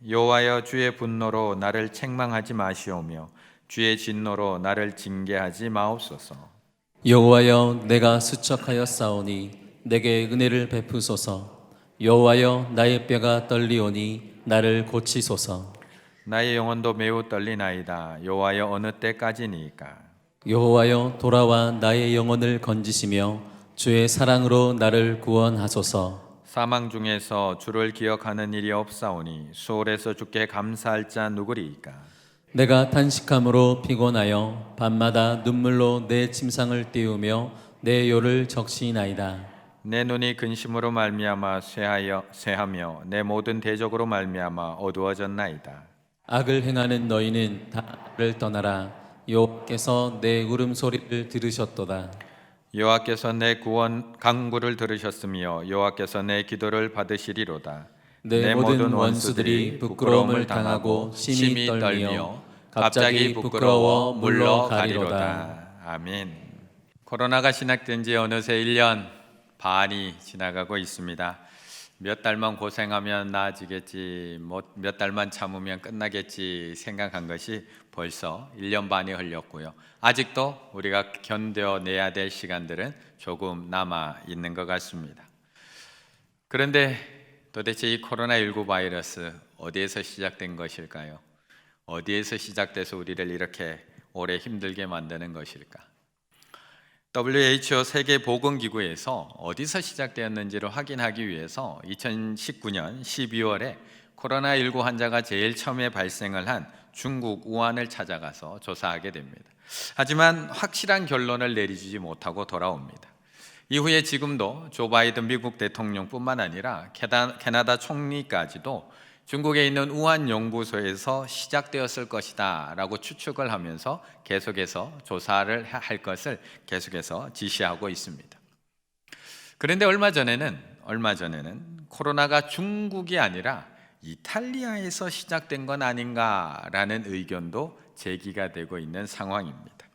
여호와여, 주의 분노로 나를 책망하지 마시오며 주의 진노로 나를 징계하지 마옵소서. 여호와여, 내가 수척하였사오니 내게 은혜를 베푸소서. 여호와여, 나의 뼈가 떨리오니 나를 고치소서. 나의 영혼도 매우 떨리나이다. 여호와여, 어느 때까지니까? 여호와여, 돌아와 나의 영혼을 건지시며 주의 사랑으로 나를 구원하소서. 사망 중에서 주를 기억하는 일이 없사오니 수월에서 주께 감사할 자 누구리이까? 내가 탄식함으로 피곤하여 밤마다 눈물로 내 침상을 띄우며 내 요를 적시나이다. 내 눈이 근심으로 말미암아 쇠하며 내 모든 대적으로 말미암아 어두워졌나이다. 악을 행하는 너희는 다 나를 떠나라. 여호와께서 내 울음소리를 들으셨도다. 여호와께서 내 구원 간구를 들으셨으며 여호와께서 내 기도를 받으시리로다. 내 모든 원수들이 부끄러움을 당하고 심히 떨며 갑자기 부끄러워 물러가리로다. 아멘. 코로나가 시작된 지 어느새 1년 반이 지나가고 있습니다. 몇 달만 고생하면 나아지겠지, 몇 달만 참으면 끝나겠지 생각한 것이 벌써 1년 반이 흘렸고요. 아직도 우리가 견뎌내야 될 시간들은 조금 남아 있는 것 같습니다. 그런데 도대체 이 코로나19 바이러스 어디에서 시작된 것일까요? 어디에서 시작돼서 우리를 이렇게 오래 힘들게 만드는 것일까? WHO 세계보건기구에서 어디서 시작되었는지를 확인하기 위해서 2019년 12월에 코로나19 환자가 제일 처음에 발생을 한 중국 우한을 찾아가서 조사하게 됩니다. 하지만 확실한 결론을 내리지 못하고 돌아옵니다. 이후에 지금도 조 바이든 미국 대통령뿐만 아니라 캐나다 총리까지도 중국에 있는 우한 연구소에서 시작되었을 것이다 라고 추측을 하면서 계속해서 조사를 할 것을 계속해서 지시하고 있습니다. 그런데 얼마 전에는 코로나가 중국이 아니라 이탈리아에서 시작된 건 아닌가라는 의견도 제기가 되고 있는 상황입니다.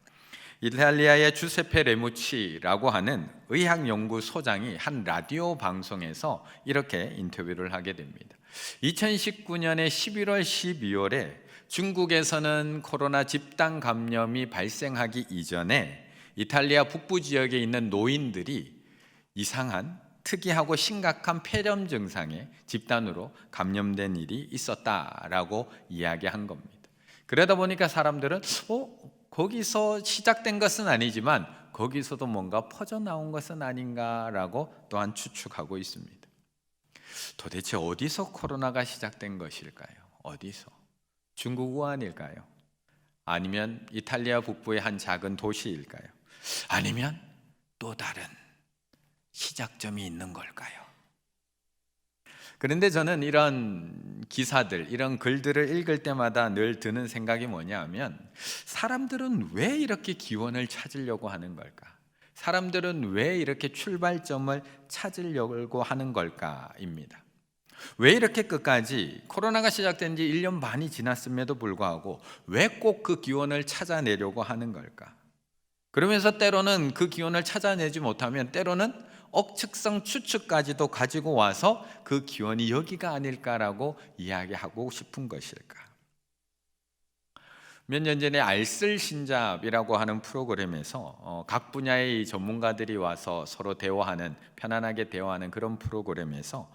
이탈리아의 주세페 레무치라고 하는 의학연구소장이 한 라디오 방송에서 이렇게 인터뷰를 하게 됩니다. 2019년에 11월, 12월에 중국에서는 코로나 집단 감염이 발생하기 이전에 이탈리아 북부 지역에 있는 노인들이 이상한 특이하고 심각한 폐렴 증상에 집단으로 감염된 일이 있었다라고 이야기한 겁니다. 그러다 보니까 사람들은 거기서 시작된 것은 아니지만 거기서도 뭔가 퍼져나온 것은 아닌가라고 또한 추측하고 있습니다. 도대체 어디서 코로나가 시작된 것일까요? 어디서? 중국 우한일까요? 아니면 이탈리아 북부의 한 작은 도시일까요? 아니면 또 다른 시작점이 있는 걸까요? 그런데 저는 이런 기사들, 이런 글들을 읽을 때마다 늘 드는 생각이 뭐냐 하면 사람들은 왜 이렇게 기원을 찾으려고 하는 걸까? 사람들은 왜 이렇게 출발점을 찾으려고 하는 걸까입니다. 왜 이렇게 끝까지 코로나가 시작된 지 1년 반이 지났음에도 불구하고 왜 꼭 그 기원을 찾아내려고 하는 걸까? 그러면서 때로는 그 기원을 찾아내지 못하면 때로는 억측성 추측까지도 가지고 와서 그 기원이 여기가 아닐까라고 이야기하고 싶은 것일까? 몇 년 전에 알쓸신잡이라고 하는 프로그램에서 각 분야의 전문가들이 와서 서로 대화하는, 편안하게 대화하는 그런 프로그램에서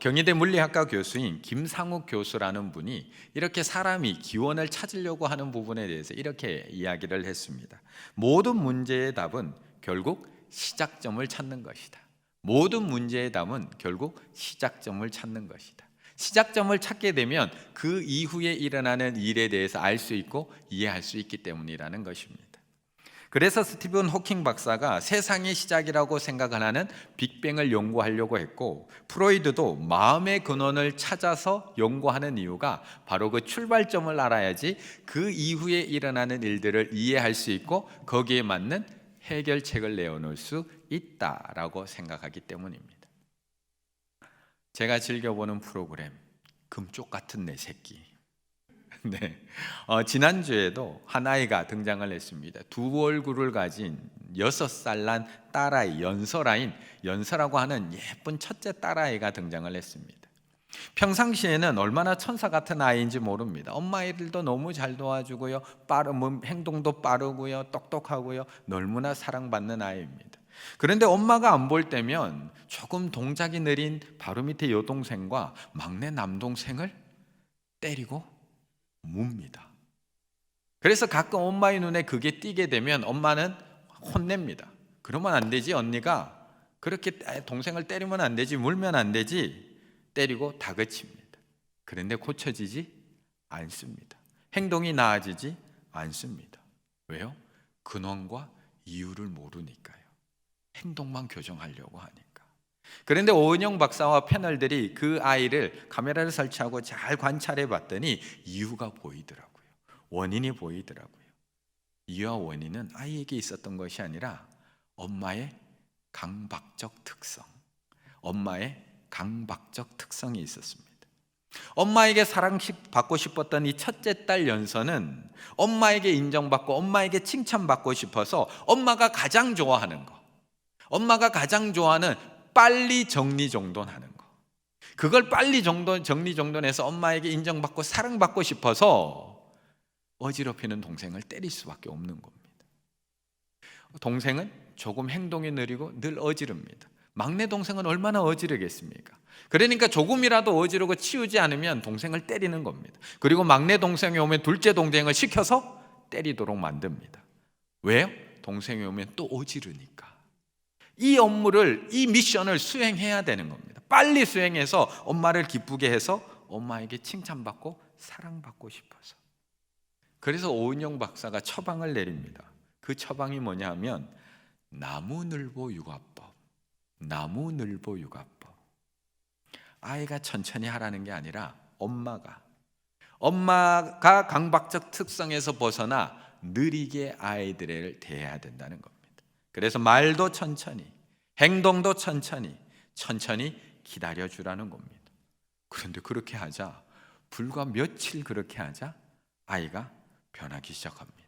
경희대 물리학과 교수인 김상욱 교수라는 분이 이렇게 사람이 기원을 찾으려고 하는 부분에 대해서 이렇게 이야기를 했습니다. 모든 문제의 답은 결국 시작점을 찾는 것이다. 모든 문제의 답은 결국 시작점을 찾는 것이다. 시작점을 찾게 되면 그 이후에 일어나는 일에 대해서 알 수 있고 이해할 수 있기 때문이라는 것입니다. 그래서 스티븐 호킹 박사가 세상의 시작이라고 생각을 하는 빅뱅을 연구하려고 했고, 프로이드도 마음의 근원을 찾아서 연구하는 이유가 바로 그 출발점을 알아야지 그 이후에 일어나는 일들을 이해할 수 있고 거기에 맞는 해결책을 내어놓을 수 있다라고 생각하기 때문입니다. 제가 즐겨보는 프로그램 금쪽 같은 내 새끼. 네. 지난주에도 한 아이가 등장을 했습니다. 두 얼굴을 가진 6살 난 딸아이 연설라고 하는 예쁜 첫째 딸아이가 등장을 했습니다. 평상시에는 얼마나 천사 같은 아이인지 모릅니다. 엄마 일도 너무 잘 도와주고요, 행동도 빠르고요, 똑똑하고요, 너무나 사랑받는 아이입니다. 그런데 엄마가 안 볼 때면 조금 동작이 느린 바로 밑에 여동생과 막내 남동생을 때리고 묻니다. 그래서 가끔 엄마의 눈에 그게 띄게 되면 엄마는 혼냅니다. 그러면 안 되지, 언니가 그렇게 동생을 때리면 안 되지, 물면 안 되지, 때리고 다그칩니다. 그런데 고쳐지지 않습니다. 행동이 나아지지 않습니다. 왜요? 근원과 이유를 모르니까요. 행동만 교정하려고 하니까. 그런데 오은영 박사와 패널들이 그 아이를 카메라를 설치하고 잘 관찰해 봤더니 이유가 보이더라고요. 원인이 보이더라고요. 이유와 원인은 아이에게 있었던 것이 아니라 엄마의 강박적 특성, 엄마의 강박적 특성이 있었습니다. 엄마에게 사랑받고 싶었던 이 첫째 딸 연서는 엄마에게 인정받고 엄마에게 칭찬받고 싶어서 엄마가 가장 좋아하는 거, 엄마가 가장 좋아하는 빨리 정리정돈하는 거, 그걸 빨리 정리정돈해서 엄마에게 인정받고 사랑받고 싶어서 어지럽히는 동생을 때릴 수밖에 없는 겁니다. 동생은 조금 행동이 느리고 늘 어지릅니다. 막내 동생은 얼마나 어지르겠습니까? 그러니까 조금이라도 어지르고 치우지 않으면 동생을 때리는 겁니다. 그리고 막내 동생이 오면 둘째 동생을 시켜서 때리도록 만듭니다. 왜요? 동생이 오면 또 어지르니까. 이 업무를, 이 미션을 수행해야 되는 겁니다. 빨리 수행해서 엄마를 기쁘게 해서 엄마에게 칭찬받고 사랑받고 싶어서. 그래서 오은영 박사가 처방을 내립니다. 그 처방이 뭐냐 하면 나무늘보 육아법. 나무늘보 육아법. 아이가 천천히 하라는 게 아니라 엄마가 강박적 특성에서 벗어나 느리게 아이들을 대해야 된다는 겁니다. 그래서 말도 천천히, 행동도 천천히 기다려주라는 겁니다. 그런데 그렇게 하자, 불과 며칠 그렇게 하자 아이가 변하기 시작합니다.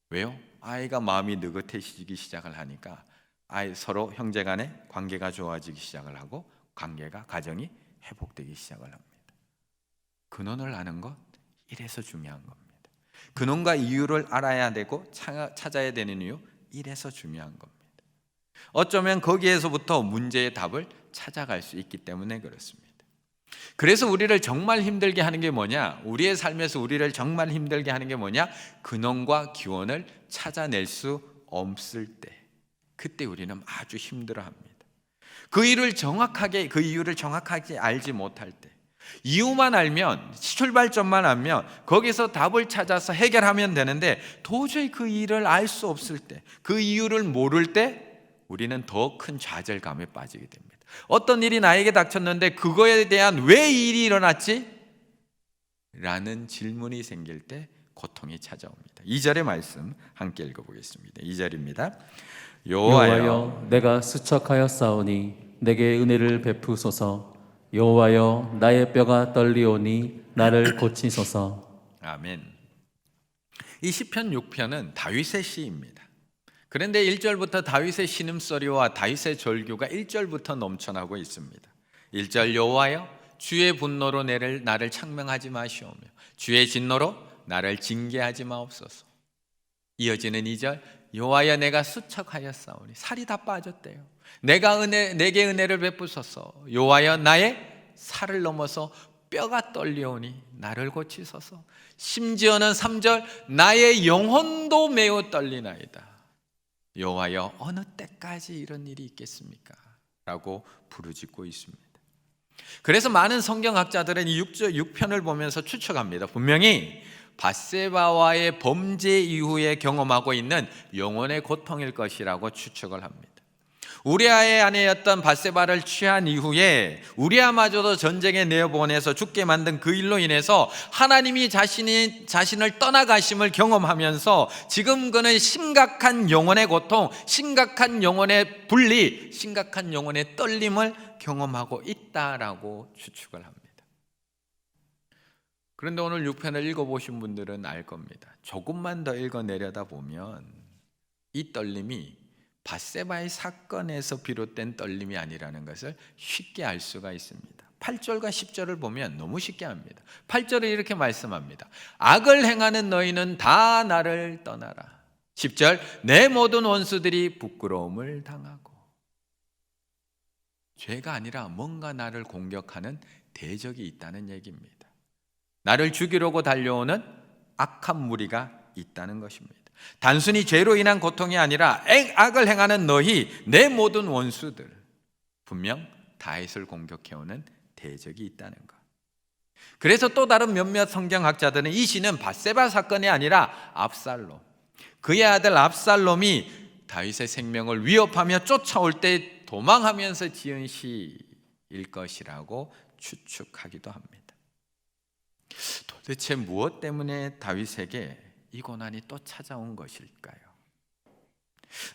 왜요? 아이가 마음이 느긋해지기 시작을 하니까 서로 형제 간의 관계가 좋아지기 시작을 하고 가정이 회복되기 시작을 합니다. 근원을 아는 것, 이래서 중요한 겁니다. 근원과 이유를 알아야 되고 찾아야 되는 이유, 이래서 중요한 겁니다. 어쩌면 거기에서부터 문제의 답을 찾아갈 수 있기 때문에 그렇습니다. 그래서 우리를 정말 힘들게 하는 게 뭐냐? 우리의 삶에서 우리를 정말 힘들게 하는 게 뭐냐? 근원과 기원을 찾아낼 수 없을 때, 그때 우리는 아주 힘들어합니다. 그 이유를 정확하게 알지 못할 때, 이유만 알면, 출발점만 알면 거기서 답을 찾아서 해결하면 되는데 도저히 그 이유를 알 수 없을 때, 그 이유를 모를 때 우리는 더 큰 좌절감에 빠지게 됩니다. 어떤 일이 나에게 닥쳤는데 그거에 대한 왜 이 일이 일어났지? 라는 질문이 생길 때 고통이 찾아옵니다. 2절의 말씀 함께 읽어보겠습니다. 2절입니다. 여호와여 내가 수척하였사오니 내게 은혜를 베푸소서. 여호와여 나의 뼈가 떨리오니 나를 고치소서. 아멘. 이 시편 6편은 다윗의 시입니다. 그런데 1절부터 다윗의 신음소리와 다윗의 절규가 1절부터 넘쳐나고 있습니다. 1절 여호와여 주의 분노로 나를 창명하지 마시오며 주의 진노로 나를 징계하지 마옵소서. 이어지는 2절 여호와여 내가 수척하였사오니 살이 다 빠졌대요. 내게 은혜를 베푸소서. 여호와여 나의 살을 넘어서 뼈가 떨려오니 나를 고치소서. 심지어는 3절 나의 영혼도 매우 떨리나이다. 여호와여 어느 때까지 이런 일이 있겠습니까? 라고 부르짖고 있습니다. 그래서 많은 성경학자들은 이 6편을 보면서 추측합니다. 분명히 밧세바와의 범죄 이후에 경험하고 있는 영혼의 고통일 것이라고 추측을 합니다. 우리아의 아내였던 밧세바를 취한 이후에 우리아마저도 전쟁에 내어보내서 죽게 만든 그 일로 인해서 하나님이 자신을 떠나가심을 경험하면서 지금 그는 심각한 영혼의 고통, 심각한 영혼의 분리, 심각한 영혼의 떨림을 경험하고 있다라고 추측을 합니다. 그런데 오늘 6편을 읽어보신 분들은 알 겁니다. 조금만 더 읽어내려다 보면 이 떨림이 밧세바의 사건에서 비롯된 떨림이 아니라는 것을 쉽게 알 수가 있습니다. 8절과 10절을 보면 너무 쉽게 합니다. 8절에 이렇게 말씀합니다. 악을 행하는 너희는 다 나를 떠나라. 10절, 내 모든 원수들이 부끄러움을 당하고. 죄가 아니라 뭔가 나를 공격하는 대적이 있다는 얘기입니다. 나를 죽이려고 달려오는 악한 무리가 있다는 것입니다. 단순히 죄로 인한 고통이 아니라 악을 행하는 너희, 내 모든 원수들, 분명 다윗을 공격해오는 대적이 있다는 것. 그래서 또 다른 몇몇 성경학자들은 이 시는 밧세바 사건이 아니라 압살롬, 그의 아들 압살롬이 다윗의 생명을 위협하며 쫓아올 때 도망하면서 지은 시일 것이라고 추측하기도 합니다. 도대체 무엇 때문에 다윗에게 이 고난이 또 찾아온 것일까요?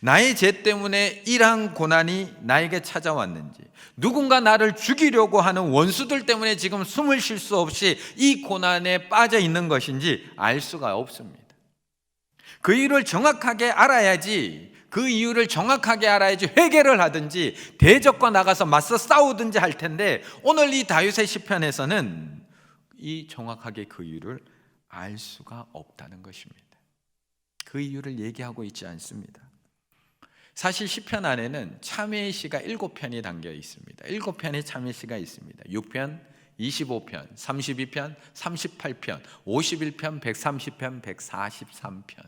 나의 죄 때문에 이러한 고난이 나에게 찾아왔는지, 누군가 나를 죽이려고 하는 원수들 때문에 지금 숨을 쉴 수 없이 이 고난에 빠져 있는 것인지 알 수가 없습니다. 그 이유를 정확하게 알아야지, 그 이유를 정확하게 알아야지 회개를 하든지 대적과 나가서 맞서 싸우든지 할 텐데, 오늘 이 다윗의 시편에서는 이 정확하게 그 이유를 알 수가 없다는 것입니다. 그 이유를 얘기하고 있지 않습니다. 사실 시편 안에는 참회의 시가 7편이 담겨 있습니다. 7편의 참회 시가 있습니다. 6편, 25편, 32편, 38편, 51편, 130편, 143편.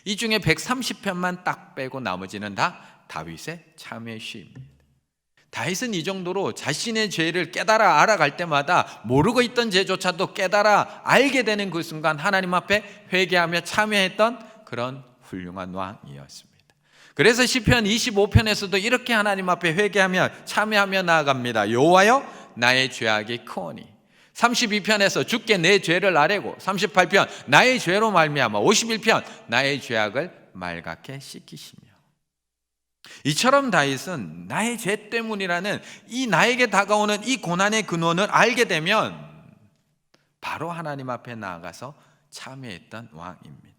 이 중에 130편만 딱 빼고 나머지는 다 다윗의 참회 시입니다. 다윗은 이 정도로 자신의 죄를 깨달아 알아갈 때마다 모르고 있던 죄조차도 깨달아 알게 되는 그 순간 하나님 앞에 회개하며 참회했던 그런 훌륭한 왕이었습니다. 그래서 시편 25편에서도 이렇게 하나님 앞에 회개하며 참회하며 나아갑니다. 여호와여, 나의 죄악이 크오니. 32편에서 주께 내 죄를 아뢰고, 38편 나의 죄로 말미암아, 51편 나의 죄악을 말갛게 씻기시며. 이처럼 다윗은 나의 죄 때문이라는 이 나에게 다가오는 이 고난의 근원을 알게 되면 바로 하나님 앞에 나아가서 참회했던 왕입니다.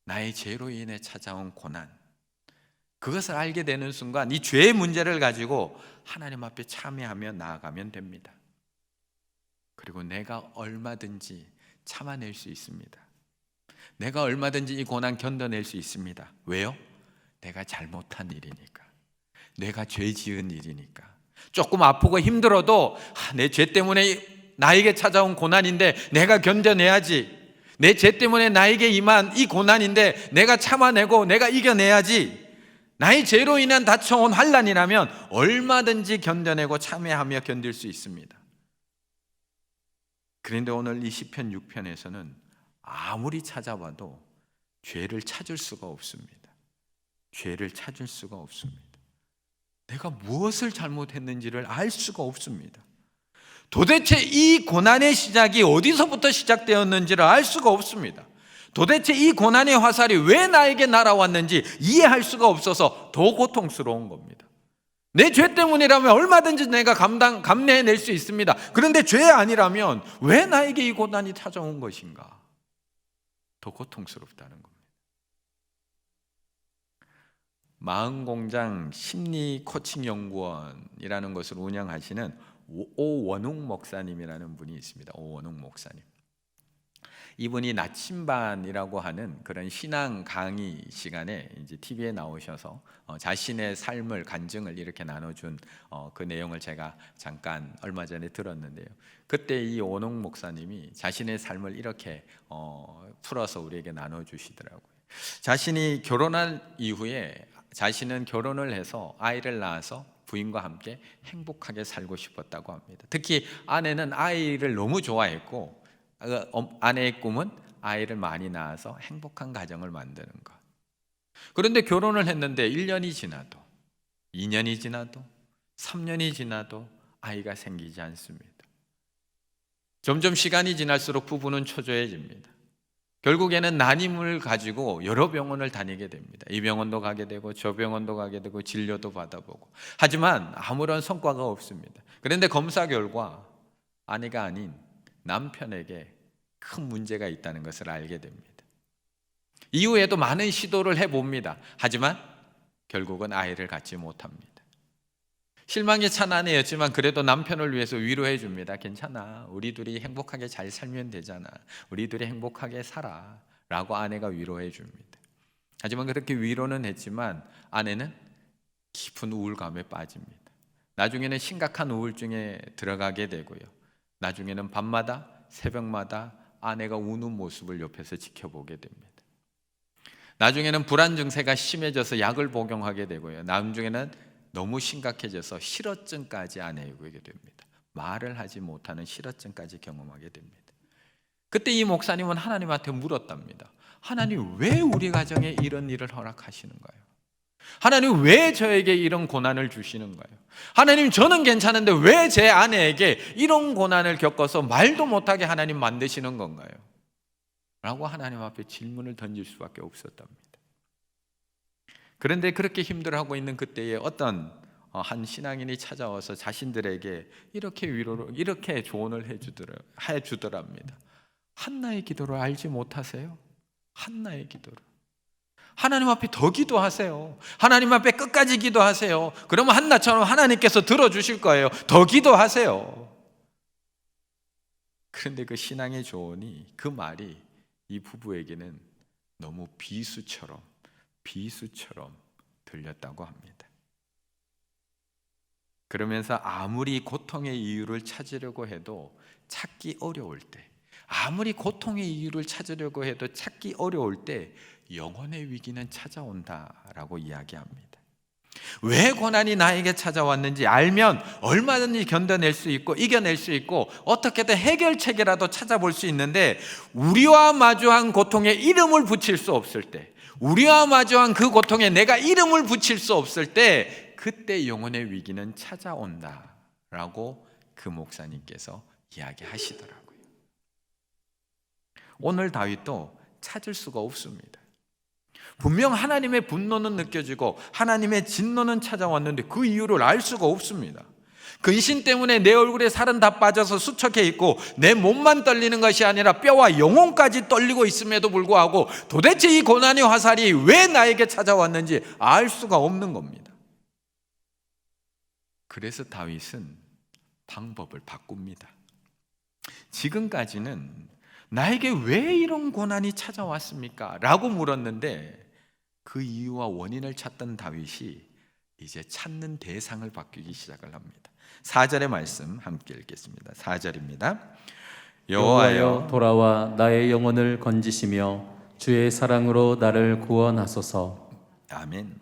나의 죄로 인해 찾아온 고난, 그것을 알게 되는 순간 이 죄의 문제를 가지고 하나님 앞에 참회하며 나아가면 됩니다. 그리고 내가 얼마든지 참아낼 수 있습니다. 내가 얼마든지 이 고난 견뎌낼 수 있습니다. 왜요? 내가 잘못한 일이니까, 내가 죄 지은 일이니까. 조금 아프고 힘들어도 내 죄 때문에 나에게 찾아온 고난인데 내가 견뎌내야지, 내 죄 때문에 나에게 임한 이 고난인데 내가 참아내고 내가 이겨내야지. 나의 죄로 인한 닥쳐온 환난이라면 얼마든지 견뎌내고 참회하며 견딜 수 있습니다. 그런데 오늘 이 시편 6편에서는 아무리 찾아봐도 죄를 찾을 수가 없습니다. 죄를 찾을 수가 없습니다. 내가 무엇을 잘못했는지를 알 수가 없습니다. 도대체 이 고난의 시작이 어디서부터 시작되었는지를 알 수가 없습니다. 도대체 이 고난의 화살이 왜 나에게 날아왔는지 이해할 수가 없어서 더 고통스러운 겁니다. 내 죄 때문이라면 얼마든지 내가 감내해낼 수 있습니다. 그런데 죄 아니라면 왜 나에게 이 고난이 찾아온 것인가? 더 고통스럽다는 겁니다. 마음공장 심리코칭연구원이라는 것을 운영하시는 오원웅 목사님이라는 분이 있습니다. 오원웅 목사님. 이분이 나침반이라고 하는 그런 신앙 강의 시간에 이제 TV에 나오셔서 자신의 삶을 간증을 이렇게 나눠준 그 내용을 제가 잠깐 얼마 전에 들었는데요. 그때 이 오원웅 목사님이 자신의 삶을 이렇게 풀어서 우리에게 나눠주시더라고요. 자신이 결혼한 이후에 자신은 결혼을 해서 아이를 낳아서 부인과 함께 행복하게 살고 싶었다고 합니다. 특히 아내는 아이를 너무 좋아했고 아내의 꿈은 아이를 많이 낳아서 행복한 가정을 만드는 것. 그런데 결혼을 했는데 1년이 지나도 2년이 지나도 3년이 지나도 아이가 생기지 않습니다. 점점 시간이 지날수록 부부는 초조해집니다. 결국에는 난임을 가지고 여러 병원을 다니게 됩니다. 이 병원도 가게 되고 저 병원도 가게 되고 진료도 받아보고, 하지만 아무런 성과가 없습니다. 그런데 검사 결과 아내가 아닌 남편에게 큰 문제가 있다는 것을 알게 됩니다. 이후에도 많은 시도를 해봅니다. 하지만 결국은 아이를 갖지 못합니다. 실망이 찬 아내였지만 그래도 남편을 위해서 위로해 줍니다. 괜찮아. 우리 둘이 행복하게 잘 살면 되잖아. 우리 둘이 행복하게 살아. 라고 아내가 위로해 줍니다. 하지만 그렇게 위로는 했지만 아내는 깊은 우울감에 빠집니다. 나중에는 심각한 우울증에 들어가게 되고요. 나중에는 밤마다 새벽마다 아내가 우는 모습을 옆에서 지켜보게 됩니다. 나중에는 불안 증세가 심해져서 약을 복용하게 되고요. 나중에는 너무 심각해져서 실어증까지 아내에게 됩니다. 말을 하지 못하는 실어증까지 경험하게 됩니다. 그때 이 목사님은 하나님한테 물었답니다. 하나님, 왜 우리 가정에 이런 일을 허락하시는가요? 하나님, 왜 저에게 이런 고난을 주시는가요? 하나님, 저는 괜찮은데 왜 제 아내에게 이런 고난을 겪어서 말도 못하게 하나님 만드시는 건가요? 라고 하나님 앞에 질문을 던질 수밖에 없었답니다. 그런데 그렇게 힘들어하고 있는 그때에 어떤 한 신앙인이 찾아와서 자신들에게 이렇게 위로를, 이렇게 조언을 해주더랍니다. 한나의 기도를 알지 못하세요? 한나의 기도를. 하나님 앞에 더 기도하세요. 하나님 앞에 끝까지 기도하세요. 그러면 한나처럼 하나님께서 들어주실 거예요. 더 기도하세요. 그런데 그 신앙의 조언이, 그 말이 이 부부에게는 너무 비수처럼 들렸다고 합니다. 그러면서 아무리 고통의 이유를 찾으려고 해도 찾기 어려울 때, 아무리 고통의 이유를 찾으려고 해도 찾기 어려울 때 영혼의 위기는 찾아온다라고 이야기합니다. 왜 고난이 나에게 찾아왔는지 알면 얼마든지 견뎌낼 수 있고 이겨낼 수 있고 어떻게든 해결책이라도 찾아볼 수 있는데, 우리와 마주한 고통에 이름을 붙일 수 없을 때, 우리와 마주한 그 고통에 내가 이름을 붙일 수 없을 때, 그때 영혼의 위기는 찾아온다라고 그 목사님께서 이야기하시더라고요. 오늘 다윗도 찾을 수가 없습니다. 분명 하나님의 분노는 느껴지고 하나님의 진노는 찾아왔는데 그 이유를 알 수가 없습니다. 근심 때문에 내 얼굴에 살은 다 빠져서 수척해 있고 내 몸만 떨리는 것이 아니라 뼈와 영혼까지 떨리고 있음에도 불구하고 도대체 이 고난의 화살이 왜 나에게 찾아왔는지 알 수가 없는 겁니다. 그래서 다윗은 방법을 바꿉니다. 지금까지는 나에게 왜 이런 고난이 찾아왔습니까? 라고 물었는데 그 이유와 원인을 찾던 다윗이 이제 찾는 대상을 바뀌기 시작을 합니다. 4절의 말씀 함께 읽겠습니다. 4절입니다. 여호와여 돌아와 나의 영혼을 건지시며 주의 사랑으로 나를 구원하소서. 아멘.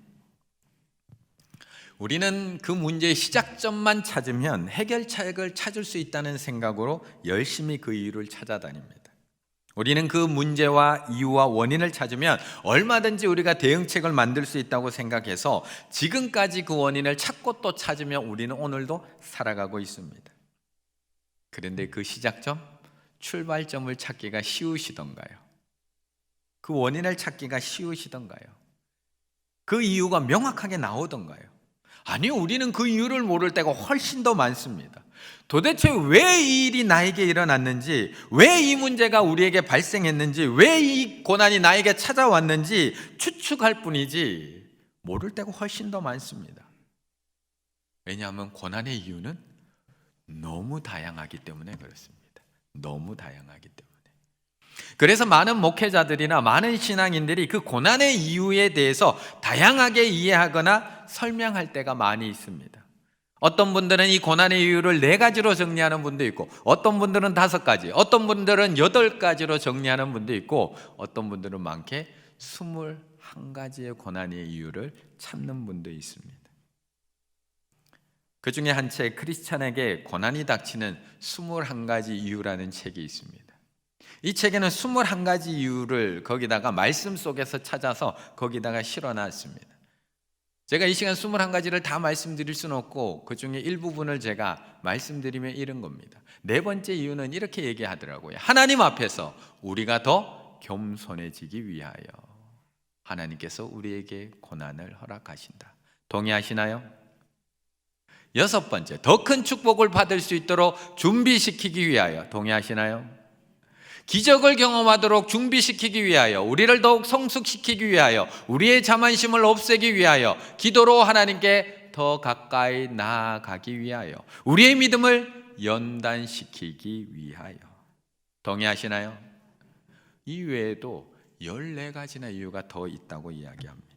우리는 그 문제의 시작점만 찾으면 해결책을 찾을 수 있다는 생각으로 열심히 그 이유를 찾아다닙니다. 우리는 그 문제와 이유와 원인을 찾으면 얼마든지 우리가 대응책을 만들 수 있다고 생각해서 지금까지 그 원인을 찾고 또 찾으면 우리는 오늘도 살아가고 있습니다. 그런데 그 시작점, 출발점을 찾기가 쉬우시던가요? 그 원인을 찾기가 쉬우시던가요? 그 이유가 명확하게 나오던가요? 아니요, 우리는 그 이유를 모를 때가 훨씬 더 많습니다. 도대체 왜 이 일이 나에게 일어났는지, 왜 이 문제가 우리에게 발생했는지, 왜 이 고난이 나에게 찾아왔는지 추측할 뿐이지 모를 때가 훨씬 더 많습니다. 왜냐하면 고난의 이유는 너무 다양하기 때문에 그렇습니다. 너무 다양하기 때문에. 그래서 많은 목회자들이나 많은 신앙인들이 그 고난의 이유에 대해서 다양하게 이해하거나 설명할 때가 많이 있습니다. 어떤 분들은 이 고난의 이유를 4가지로 정리하는 분도 있고, 어떤 분들은 5가지, 어떤 분들은 8가지로 정리하는 분도 있고, 어떤 분들은 많게 21가지의 고난의 이유를 찾는 분도 있습니다. 그 중에 한 책, 크리스찬에게 고난이 닥치는 21가지 이유라는 책이 있습니다. 이 책에는 21가지 이유를 거기다가 말씀 속에서 찾아서 거기다가 실어놨습니다. 제가 이 시간 21가지를 다 말씀드릴 수는 없고 그 중에 일부분을 제가 말씀드리면 이런 겁니다. 4번째 이유는 이렇게 얘기하더라고요. 하나님 앞에서 우리가 더 겸손해지기 위하여 하나님께서 우리에게 고난을 허락하신다. 동의하시나요? 6번째, 더 큰 축복을 받을 수 있도록 준비시키기 위하여. 동의하시나요? 기적을 경험하도록 준비시키기 위하여, 우리를 더욱 성숙시키기 위하여, 우리의 자만심을 없애기 위하여 기도로 하나님께 주님께 더 가까이 나아가기 위하여, 우리의 믿음을 연단시키기 위하여. 동의하시나요? 이 외에도 14가지나 이유가 더 있다고 이야기합니다.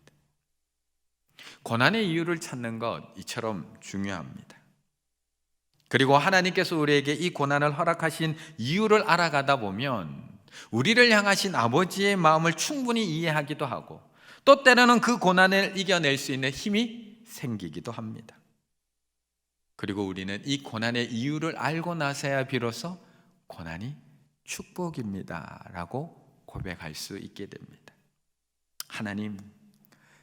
고난의 이유를 찾는 것 이처럼 중요합니다. 그리고 하나님께서 우리에게 이 고난을 허락하신 이유를 알아가다 보면 우리를 향하신 아버지의 마음을 충분히 이해하기도 하고, 또 때로는 그 고난을 이겨낼 수 있는 힘이 생기기도 합니다. 그리고 우리는 이 고난의 이유를 알고 나서야 비로소 고난이 축복입니다 라고 고백할 수 있게 됩니다. 하나님,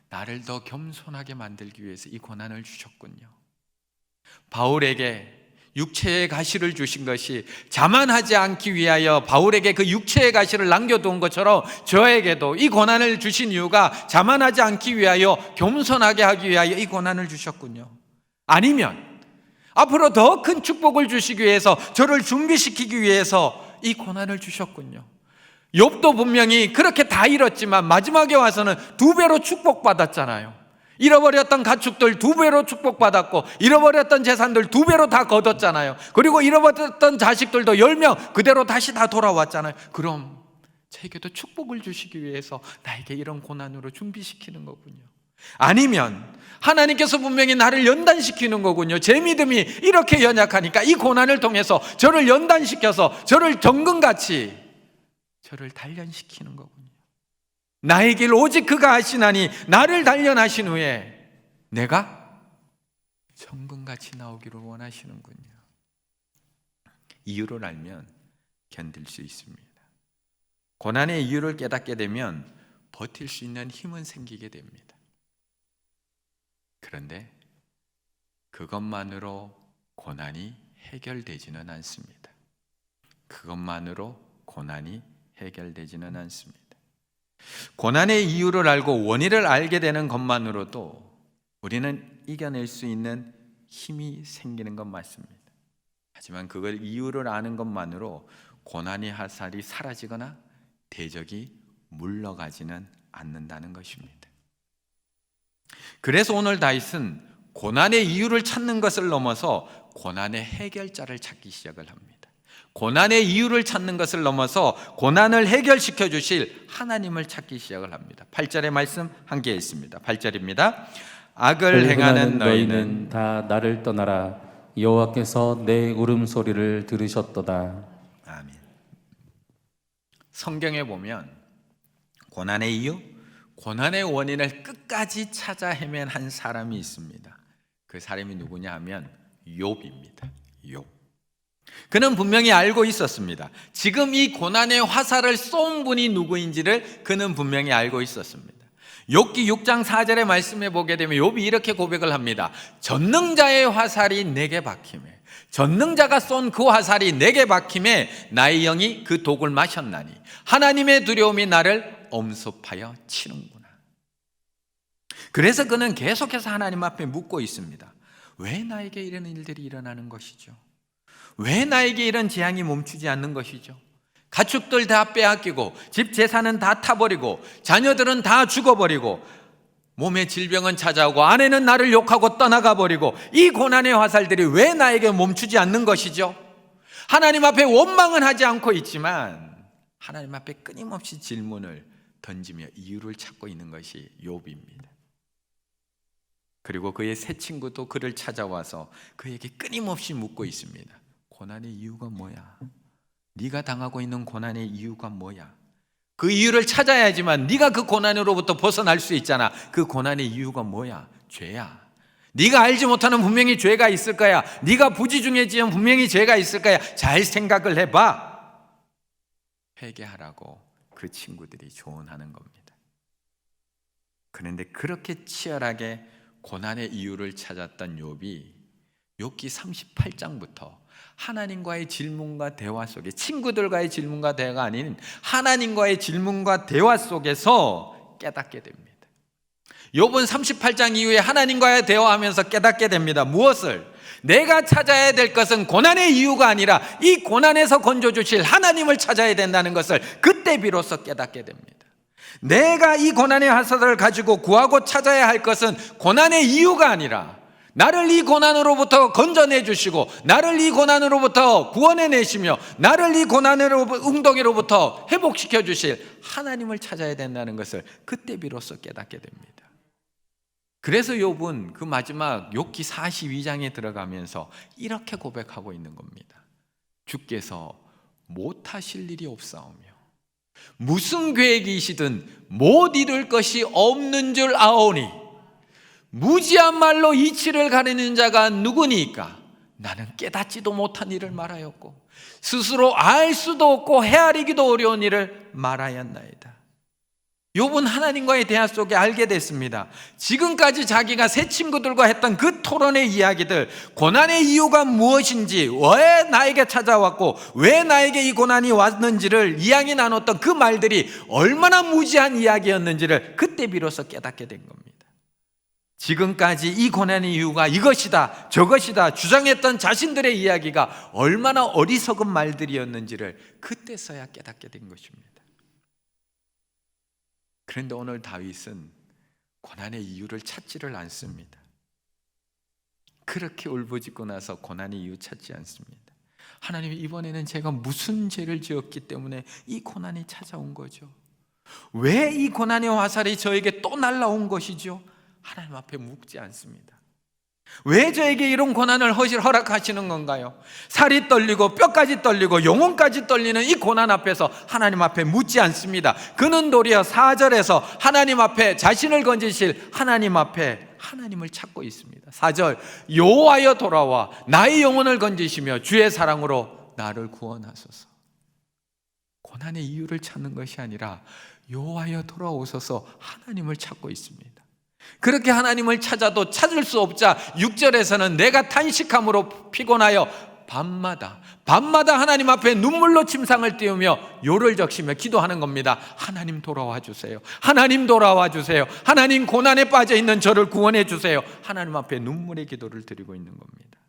나를 더 겸손하게 만들기 위해서 이 고난을 주셨군요. 바울에게 육체의 가시를 주신 것이 자만하지 않기 위하여 바울에게 그 육체의 가시를 남겨둔 것처럼 저에게도 이 고난을 주신 이유가 자만하지 않기 위하여, 겸손하게 하기 위하여 이 고난을 주셨군요. 아니면 앞으로 더 큰 축복을 주시기 위해서, 저를 준비시키기 위해서 이 고난을 주셨군요. 욥도 분명히 그렇게 다 잃었지만 마지막에 와서는 2배로 축복받았잖아요. 잃어버렸던 가축들 2배로 축복받았고, 잃어버렸던 재산들 2배로 다 거뒀잖아요. 그리고 잃어버렸던 자식들도 10명 그대로 다시 다 돌아왔잖아요. 그럼 저에게도 축복을 주시기 위해서 나에게 이런 고난으로 준비시키는 거군요. 아니면 하나님께서 분명히 나를 연단시키는 거군요. 제 믿음이 이렇게 연약하니까 이 고난을 통해서 저를 연단시켜서 저를 정금같이 저를 단련시키는 거군요. 나의 길 오직 그가 하시나니 나를 단련하신 후에 내가 정금같이 나오기를 원하시는군요. 이유를 알면 견딜 수 있습니다. 고난의 이유를 깨닫게 되면 버틸 수 있는 힘은 생기게 됩니다. 그런데 그것만으로 고난이 해결되지는 않습니다. 그것만으로 고난이 해결되지는 않습니다. 고난의 이유를 알고 원인을 알게 되는 것만으로도 우리는 이겨낼 수 있는 힘이 생기는 건 맞습니다. 하지만 그걸 이유를 아는 것만으로 고난의 화살이 사라지거나 대적이 물러가지는 않는다는 것입니다. 그래서 오늘 다윗은 고난의 이유를 찾는 것을 넘어서 고난의 해결자를 찾기 시작을 합니다. 고난의 이유를 찾는 것을 넘어서 고난을 해결시켜 주실 하나님을 찾기 시작을 합니다. 8절의 말씀 함께 있습니다. 8절입니다. 악을 행하는 너희는 다 나를 떠나라. 여호와께서 내 울음소리를 들으셨도다. 아멘. 성경에 보면 고난의 이유, 고난의 원인을 끝까지 찾아 헤맨 한 사람이 있습니다. 그 사람이 누구냐 하면 욥입니다. 욥. 그는 분명히 알고 있었습니다. 지금 이 고난의 화살을 쏜 분이 누구인지를 그는 분명히 알고 있었습니다. 욥기 6장 4절의 말씀에 보게 되면 욥이 이렇게 고백을 합니다. 전능자의 화살이 내게 박힘에, 전능자가 쏜 그 화살이 내게 박힘에 나의 영이 그 독을 마셨나니 하나님의 두려움이 나를 엄습하여 치는구나. 그래서 그는 계속해서 하나님 앞에 묻고 있습니다. 왜 나에게 이런 일들이 일어나는 것이죠? 왜 나에게 이런 재앙이 멈추지 않는 것이죠? 가축들 다 빼앗기고 집 재산은 다 타버리고 자녀들은 다 죽어버리고 몸에 질병은 찾아오고 아내는 나를 욕하고 떠나가 버리고 이 고난의 화살들이 왜 나에게 멈추지 않는 것이죠? 하나님 앞에 원망은 하지 않고 있지만 하나님 앞에 끊임없이 질문을 던지며 이유를 찾고 있는 것이 욥입니다. 그리고 그의 세 친구도 그를 찾아와서 그에게 끊임없이 묻고 있습니다. 고난의 이유가 뭐야? 네가 당하고 있는 고난의 이유가 뭐야? 그 이유를 찾아야지만 네가 그 고난으로부터 벗어날 수 있잖아. 그 고난의 이유가 뭐야? 죄야. 네가 알지 못하는 분명히 죄가 있을 거야. 네가 부지중에 지은 분명히 죄가 있을 거야. 잘 생각을 해봐. 회개하라고 그 친구들이 조언하는 겁니다. 그런데 그렇게 치열하게 고난의 이유를 찾았던 욥이 욥기 38장부터 하나님과의 질문과 대화 속에, 친구들과의 질문과 대화가 아닌 하나님과의 질문과 대화 속에서 깨닫게 됩니다. 욥은 38장 이후에 하나님과의 대화하면서 깨닫게 됩니다. 무엇을? 내가 찾아야 될 것은 고난의 이유가 아니라 이 고난에서 건져주실 하나님을 찾아야 된다는 것을 그때 비로소 깨닫게 됩니다. 내가 이 고난의 화살을 가지고 구하고 찾아야 할 것은 고난의 이유가 아니라 나를 이 고난으로부터 건져내 주시고 나를 이 고난으로부터 구원해 내시며 나를 이 웅덩이로부터 회복시켜 주실 하나님을 찾아야 된다는 것을 그때 비로소 깨닫게 됩니다. 그래서 욥은 그 마지막 욥기 42장에 들어가면서 이렇게 고백하고 있는 겁니다. 주께서 못하실 일이 없사오며 무슨 계획이시든 못 이룰 것이 없는 줄 아오니 무지한 말로 이치를 가리는 자가 누구니까? 나는 깨닫지도 못한 일을 말하였고 스스로 알 수도 없고 헤아리기도 어려운 일을 말하였나이다. 욥은 하나님과의 대화 속에 알게 됐습니다. 지금까지 자기가 새 친구들과 했던 그 토론의 이야기들, 고난의 이유가 무엇인지, 왜 나에게 찾아왔고 왜 나에게 이 고난이 왔는지를 이야기 나눴던 그 말들이 얼마나 무지한 이야기였는지를 그때 비로소 깨닫게 된 겁니다. 지금까지 이 고난의 이유가 이것이다 저것이다 주장했던 자신들의 이야기가 얼마나 어리석은 말들이었는지를 그때서야 깨닫게 된 것입니다. 그런데 오늘 다윗은 고난의 이유를 찾지를 않습니다. 그렇게 울부짖고 나서 고난의 이유 찾지 않습니다. 하나님, 이번에는 제가 무슨 죄를 지었기 때문에 이 고난이 찾아온 거죠? 왜 이 고난의 화살이 저에게 또 날라온 것이죠? 하나님 앞에 묻지 않습니다. 왜 저에게 이런 고난을 허락하시는 건가요? 살이 떨리고 뼈까지 떨리고 영혼까지 떨리는 이 고난 앞에서 하나님 앞에 묻지 않습니다. 그는 도리어 4절에서 하나님 앞에 자신을 건지실 하나님 앞에 하나님을 찾고 있습니다. 4절, 여호와여 돌아와 나의 영혼을 건지시며 주의 사랑으로 나를 구원하소서. 고난의 이유를 찾는 것이 아니라 여호와여 돌아오소서 하나님을 찾고 있습니다. 그렇게 하나님을 찾아도 찾을 수 없자 6절에서는 내가 탄식함으로 피곤하여 밤마다 하나님 앞에 눈물로 침상을 띄우며 요를 적시며 기도하는 겁니다. 하나님 돌아와 주세요. 하나님 돌아와 주세요. 하나님, 고난에 빠져 있는 저를 구원해 주세요. 하나님 앞에 눈물의 기도를 드리고 있는 겁니다.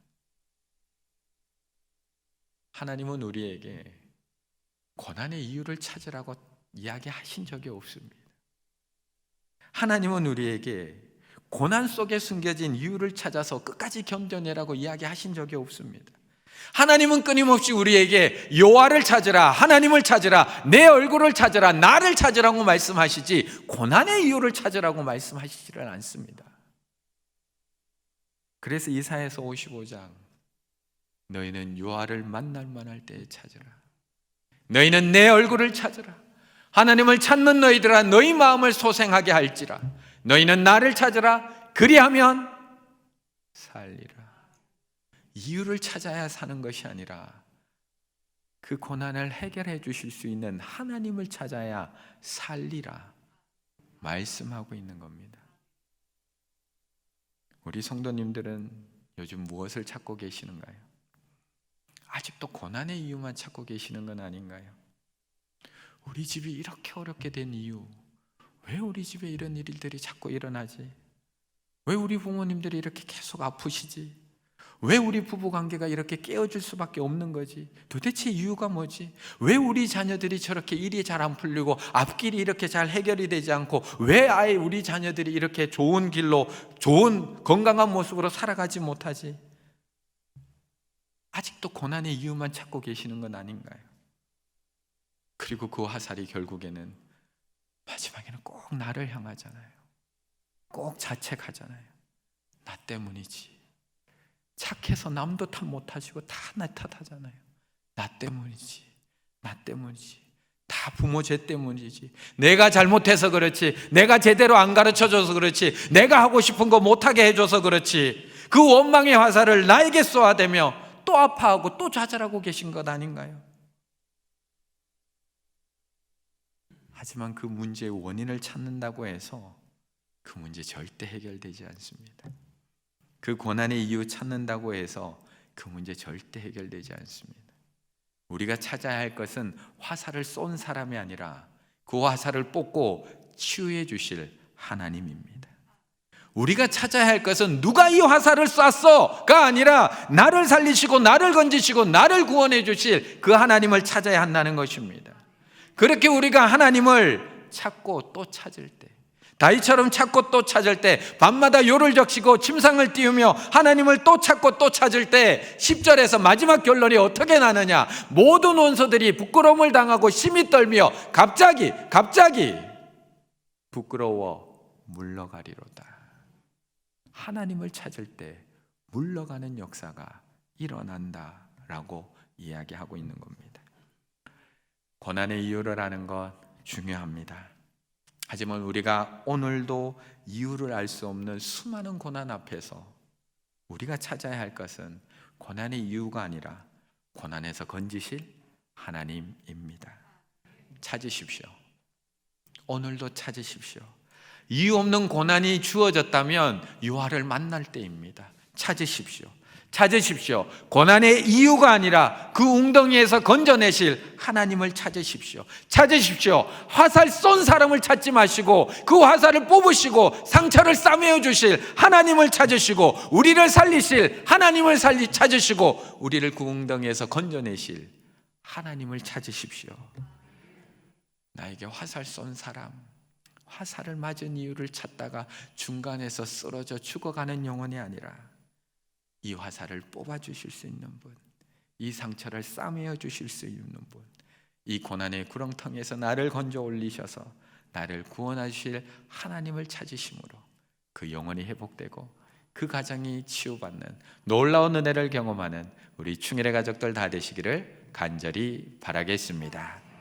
하나님은 우리에게 고난의 이유를 찾으라고 이야기하신 적이 없습니다. 하나님은 우리에게 고난 속에 숨겨진 이유를 찾아서 끝까지 견뎌내라고 이야기하신 적이 없습니다. 하나님은 끊임없이 우리에게 여호와를 찾으라, 하나님을 찾으라, 내 얼굴을 찾으라, 나를 찾으라고 말씀하시지 고난의 이유를 찾으라고 말씀하시지를 않습니다. 그래서 이사야서 55장, 너희는 여호와를 만날 만할 때에 찾으라, 너희는 내 얼굴을 찾으라, 하나님을 찾는 너희들아 너희 마음을 소생하게 할지라, 너희는 나를 찾으라, 그리하면 살리라. 이유를 찾아야 사는 것이 아니라 그 고난을 해결해 주실 수 있는 하나님을 찾아야 살리라 말씀하고 있는 겁니다. 우리 성도님들은 요즘 무엇을 찾고 계시는가요? 아직도 고난의 이유만 찾고 계시는 건 아닌가요? 우리 집이 이렇게 어렵게 된 이유, 왜 우리 집에 이런 일들이 자꾸 일어나지? 왜 우리 부모님들이 이렇게 계속 아프시지? 왜 우리 부부관계가 이렇게 깨어질 수밖에 없는 거지? 도대체 이유가 뭐지? 왜 우리 자녀들이 저렇게 일이 잘 안 풀리고 앞길이 이렇게 잘 해결이 되지 않고 왜 아예 우리 자녀들이 이렇게 좋은 길로 좋은 건강한 모습으로 살아가지 못하지? 아직도 고난의 이유만 찾고 계시는 건 아닌가요? 그리고 그 화살이 결국에는 마지막에는 꼭 나를 향하잖아요. 꼭 자책하잖아요. 나 때문이지. 착해서 남도 탓 못하시고 다 나 탓하잖아요. 나 때문이지. 나 때문이지. 다 부모 죄 때문이지. 내가 잘못해서 그렇지. 내가 제대로 안 가르쳐줘서 그렇지. 내가 하고 싶은 거 못하게 해줘서 그렇지. 그 원망의 화살을 나에게 쏘아대며 또 아파하고 또 좌절하고 계신 것 아닌가요? 하지만 그 문제의 원인을 찾는다고 해서 그 문제 절대 해결되지 않습니다. 그 고난의 이유 찾는다고 해서 그 문제 절대 해결되지 않습니다. 우리가 찾아야 할 것은 화살을 쏜 사람이 아니라 그 화살을 뽑고 치유해 주실 하나님입니다. 우리가 찾아야 할 것은 누가 이 화살을 쐈어가 아니라 나를 살리시고 나를 건지시고 나를 구원해 주실 그 하나님을 찾아야 한다는 것입니다. 그렇게 우리가 하나님을 찾고 또 찾을 때, 다윗처럼 찾고 또 찾을 때, 밤마다 요를 적시고 침상을 띄우며 하나님을 또 찾고 또 찾을 때 10절에서 마지막 결론이 어떻게 나느냐? 모든 원수들이 부끄러움을 당하고 심히 떨며 갑자기 부끄러워 물러가리로다. 하나님을 찾을 때 물러가는 역사가 일어난다라고 이야기하고 있는 겁니다. 고난의 이유를 아는 것 중요합니다. 하지만 우리가 오늘도 이유를 알 수 없는 수많은 고난 앞에서 우리가 찾아야 할 것은 고난의 이유가 아니라 고난에서 건지실 하나님입니다. 찾으십시오. 오늘도 찾으십시오. 이유 없는 고난이 주어졌다면 유아를 만날 때입니다. 찾으십시오. 고난의 이유가 아니라 그 웅덩이에서 건져내실 하나님을 찾으십시오. 화살 쏜 사람을 찾지 마시고 그 화살을 뽑으시고 상처를 싸매어 주실 하나님을 찾으시고, 우리를 살리실 하나님을 찾으시고, 우리를 그 웅덩이에서 건져내실 하나님을 찾으십시오. 나에게 화살 쏜 사람, 화살을 맞은 이유를 찾다가 중간에서 쓰러져 죽어가는 영혼이 아니라 이 화살을 뽑아주실 수 있는 분, 이 상처를 싸매어 주실 수 있는 분, 이 고난의 구렁텅이에서 나를 건져 올리셔서 나를 구원하실 하나님을 찾으심으로 그 영혼이 회복되고 그 가정이 치유받는 놀라운 은혜를 경험하는 우리 충일의 가족들 다 되시기를 간절히 바라겠습니다.